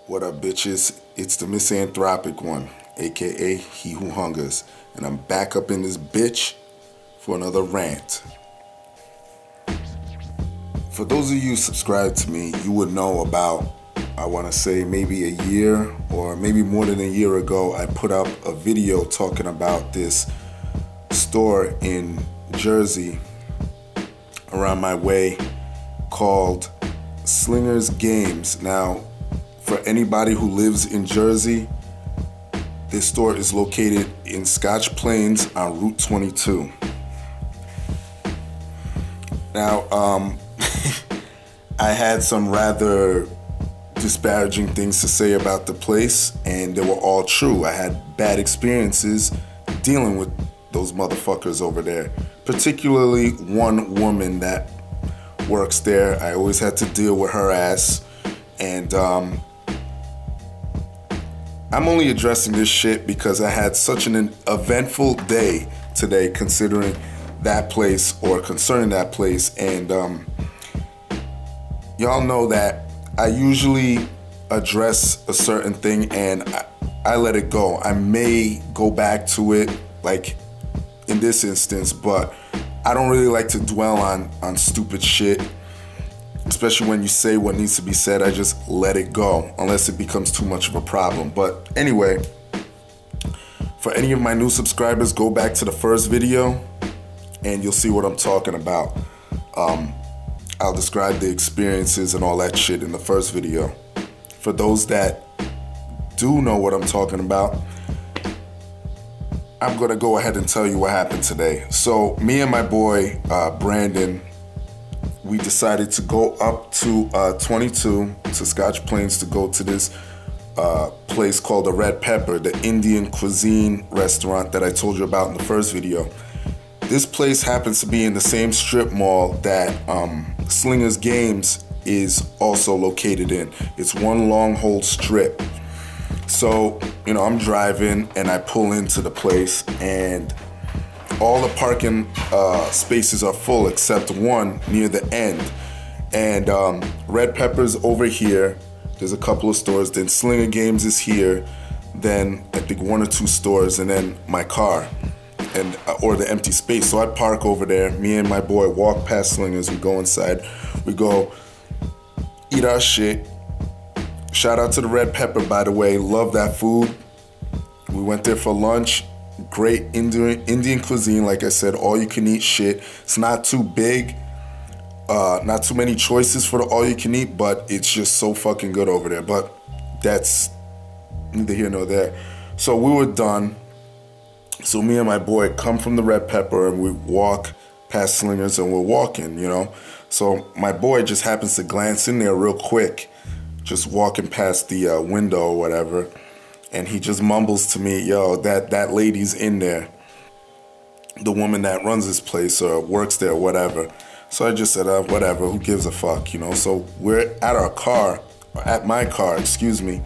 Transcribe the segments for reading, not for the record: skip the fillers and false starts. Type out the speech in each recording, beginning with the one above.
What up, bitches? It's the MisanthropikOne, aka He Who Hungers, and I'm back up in this bitch for another rant. For those of you subscribed to me, you would know about, I want to say maybe a year or maybe more than a year ago, I put up a video talking about this store in Jersey around my way called Slinger's Games. Now, for anybody who lives in Jersey, this store is located in Scotch Plains on Route 22. Now, I had some rather disparaging things to say about the place, and they were all true. I had bad experiences dealing with those motherfuckers over there, particularly one woman that works there. I always had to deal with her ass, and I'm only addressing this shit because I had such an eventful day today concerning that place, and y'all know that I usually address a certain thing and I let it go. I may go back to it, like in this instance, but I don't really like to dwell on stupid shit, especially when you say what needs to be said. I just let it go unless it becomes too much of a problem. But anyway, for any of my new subscribers, go back to the first video and you'll see what I'm talking about. I'll describe the experiences and all that shit in the first video. For those that do know what I'm talking about, I'm gonna go ahead and tell you what happened today. So me and my boy Brandon, we decided to go up to 22 to Scotch Plains to go to this place called the Red Pepper, the Indian cuisine restaurant that I told you about in the first video. This place happens to be in the same strip mall that Slinger's Games is also located in. It's one long whole strip. So, you know, I'm driving and I pull into the place and all the parking spaces are full except one near the end. And Red Pepper's over here. There's a couple of stores. Then Slinger Games is here. Then I think one or two stores, and then my car or the empty space. So I park over there. Me and my boy walk past Slingers. We go inside. We go eat our shit. Shout out to the Red Pepper, by the way. Love that food. We went there for lunch. Great Indian cuisine, like I said, all you can eat shit. It's not too big, not too many choices for the all you can eat, but it's just so fucking good over there. But that's neither here nor there. So we were done. So me and my boy come from the Red Pepper and we walk past Slingers and we're walking, you know. So my boy just happens to glance in there real quick, just walking past the window or whatever. And he just mumbles to me, yo, that lady's in there. The woman that runs this place or works there or whatever. So I just said, whatever, who gives a fuck, you know? So we're at our car, or at my car, excuse me.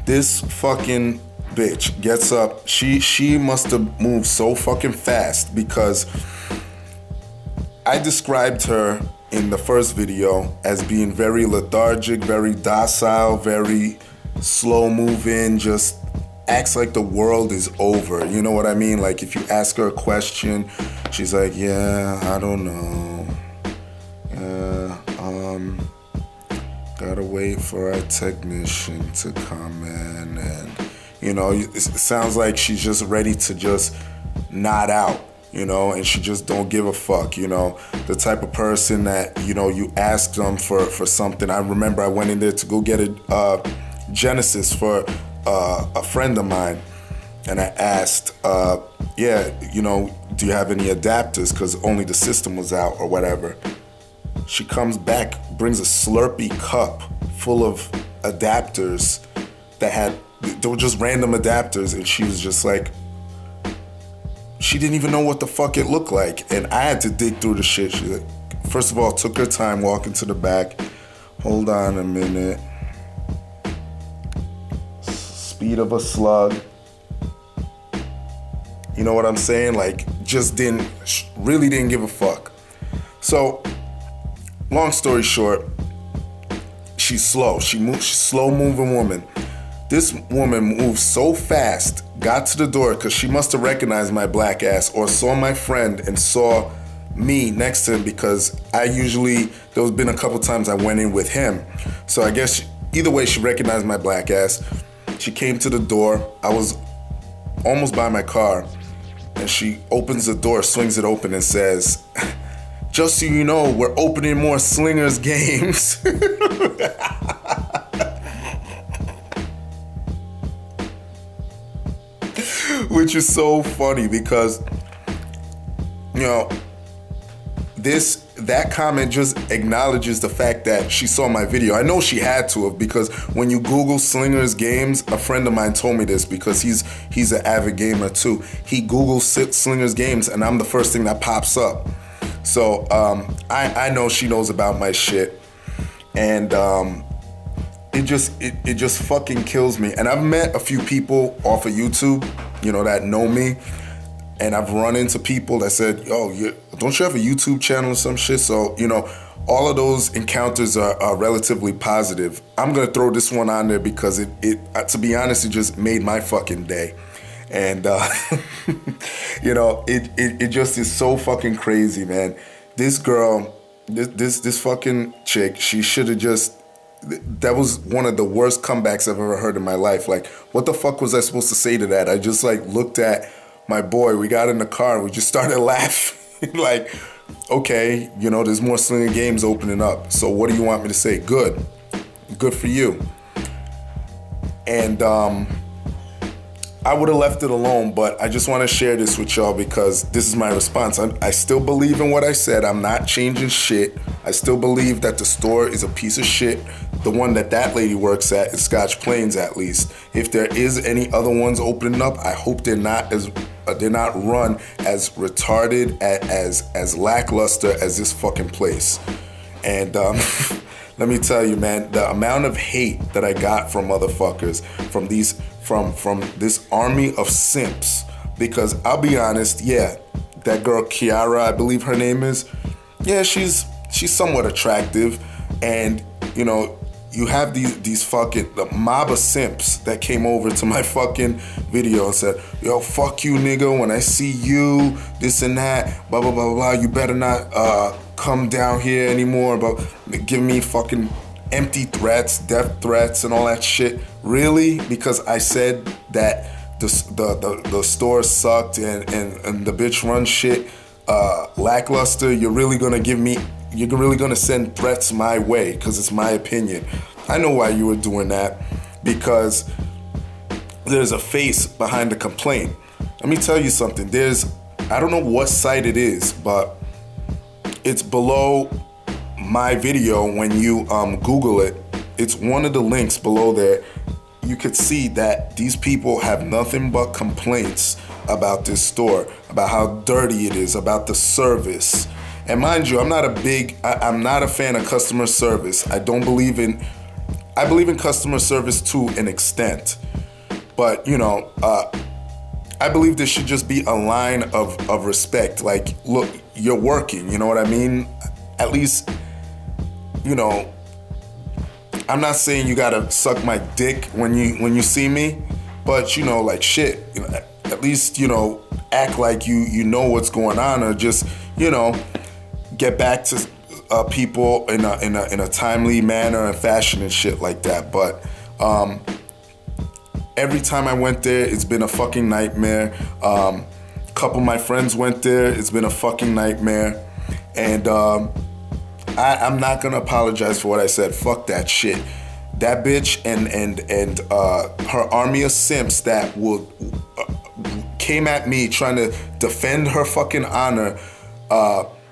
This fucking bitch gets up. She must have moved so fucking fast because I described her in the first video as being very lethargic, very docile, very slow moving, just acts like the world is over. You know what I mean? Like if you ask her a question, she's like, yeah, I don't know. Gotta wait for our technician to come in, and you know, it sounds like she's just ready to just nod out, you know, and she just don't give a fuck, you know. The type of person that, you know, you ask them for something. I remember I went in there to go get a Genesis for a friend of mine, and I asked, yeah, you know, do you have any adapters, because only the system was out or whatever. She comes back, brings a Slurpee cup full of adapters they were just random adapters, and she was just like, she didn't even know what the fuck it looked like, and I had to dig through the shit. She like, first of all, took her time walking to the back. Hold on a minute. Speed of a slug. You know what I'm saying? Like, just really didn't give a fuck. So, long story short, she's slow. She's slow moving woman. This woman moved so fast, got to the door because she must have recognized my black ass or saw my friend and saw me next to him because there's been a couple times I went in with him. So I guess either way, she recognized my black ass. She came to the door. I was almost by my car and she opens the door, swings it open and says, "Just so you know, we're opening more Slingers games." Which is so funny because, you know, that comment just acknowledges the fact that she saw my video. I know she had to have, because when you Google Slingers games, a friend of mine told me this because he's an avid gamer too. He Googles Slingers games and I'm the first thing that pops up. So I know she knows about my shit, and it just fucking kills me. And I've met a few people off of YouTube, you know, that know me, and I've run into people that said, "Yo, don't you have a YouTube channel or some shit?" So, you know, all of those encounters are relatively positive. I'm gonna throw this one on there because it to be honest, it just made my fucking day. And you know, it just is so fucking crazy, man. This girl, this fucking chick, she should have just. That was one of the worst comebacks I've ever heard in my life. Like, what the fuck was I supposed to say to that? I just like looked at my boy. We got in the car and we just started laughing. Like, okay, you know, there's more Slinger games opening up. So what do you want me to say? Good for you. And I would have left it alone, but I just want to share this with y'all because this is my response. I still believe in what I said. I'm not changing shit. I still believe that the store is a piece of shit. The one that lady works at is Scotch Plains, at least. If there is any other ones opening up, I hope they're not run as retarded, as lackluster as this fucking place. And let me tell you, man, the amount of hate that I got from motherfuckers, from this army of simps, because I'll be honest, yeah, that girl Kiara, I believe her name is, yeah, she's somewhat attractive, and you know, you have these fucking mob of simps that came over to my fucking video and said, "Yo, fuck you, nigga. When I see you, this and that, blah blah blah blah. You better not come down here anymore." But giving me fucking empty threats, death threats, and all that shit. Really? Because I said that the store sucked and the bitch run shit lackluster. You're really gonna send threats my way because it's my opinion. I know why you were doing that, because there's a face behind the complaint. Let me tell you something. I don't know what site it is, but it's below my video. When you Google it, it's one of the links below there. You could see that these people have nothing but complaints about this store, about how dirty it is, about the service. And mind you, I'm not a fan of customer service. I believe in customer service to an extent. But, you know, I believe there should just be a line of respect. Like, look, you're working, you know what I mean? At least, you know, I'm not saying you gotta suck my dick when you see me, but, you know, like, shit, you know, at least, you know, act like you know what's going on, or just, you know, get back to people in a timely manner and fashion and shit like that. But every time I went there, it's been a fucking nightmare. Couple of my friends went there, it's been a fucking nightmare. And I'm not gonna apologize for what I said. Fuck that shit. That bitch and her army of simps that came at me trying to defend her fucking honor.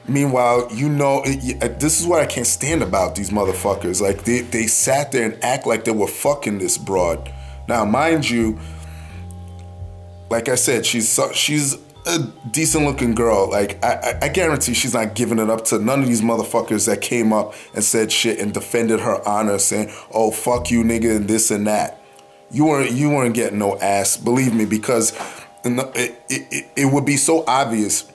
Meanwhile, you know, this is what I can't stand about these motherfuckers. Like, they sat there and act like they were fucking this broad. Now, mind you, like I said, she's a decent looking girl. Like, I guarantee she's not giving it up to none of these motherfuckers that came up and said shit and defended her honor, saying, "Oh, fuck you, nigga," and this and that. You weren't getting no ass, believe me, because it would be so obvious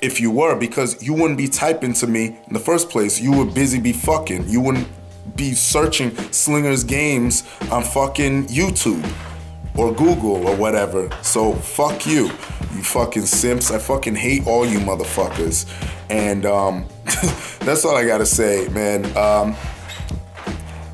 if you were, because you wouldn't be typing to me in the first place. You would busy be fucking. You wouldn't be searching Slinger's games on fucking YouTube or Google or whatever. So fuck you, you fucking simps. I fucking hate all you motherfuckers. And that's all I gotta say, man.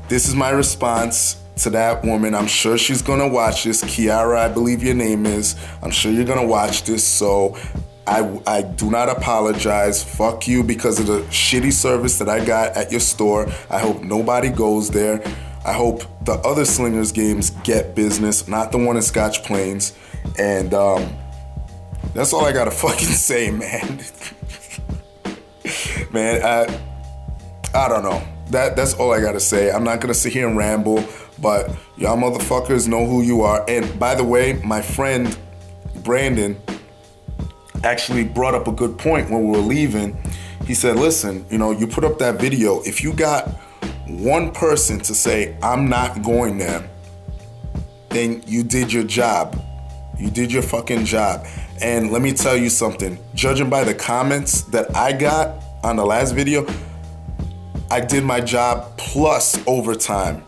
This is my response to that woman. I'm sure she's gonna watch this. Kiara, I believe your name is. I'm sure you're gonna watch this. So I do not apologize. Fuck you because of the shitty service that I got at your store. I hope nobody goes there. I hope the other Slingers games get business, not the one in Scotch Plains. And that's all I gotta fucking say, man. Man, I don't know. That's all I gotta say. I'm not gonna sit here and ramble, but y'all motherfuckers know who you are. And by the way, my friend Brandon actually brought up a good point when we were leaving. He said, listen, you know, you put up that video. If you got one person to say, I'm not going there, then you did your job. You did your fucking job. And let me tell you something. Judging by the comments that I got on the last video, I did my job plus overtime.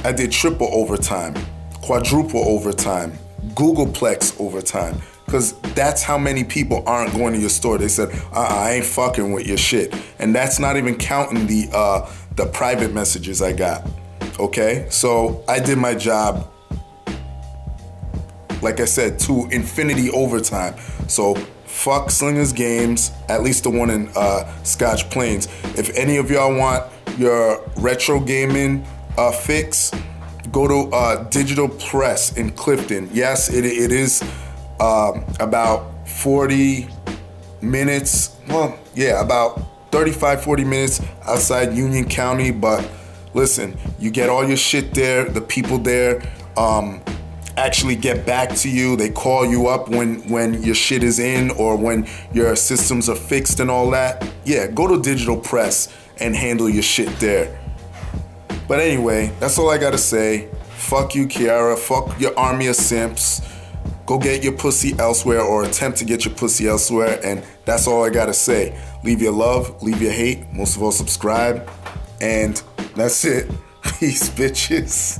I did triple overtime, quadruple overtime, Googleplex overtime. Because that's how many people aren't going to your store. They said, I ain't fucking with your shit. And that's not even counting the private messages I got. Okay? So I did my job, like I said, to infinity overtime. So fuck Slingers games, at least the one in Scotch Plains. If any of y'all want your retro gaming fix, go to Digital Press in Clifton. Yes, it is about 40 minutes. Well, yeah, about 35, 40 minutes outside Union County. But listen, you get all your shit there. The people there actually get back to you. They call you up when your shit is in or when your systems are fixed and all that. Yeah, go to Digital Press and handle your shit there. But anyway, that's all I gotta say. Fuck you, Kiara. Fuck your army of simps. Go get your pussy elsewhere or attempt to get your pussy elsewhere. And that's all I gotta say. Leave your love, leave your hate. Most of all, subscribe. And that's it. Peace, bitches.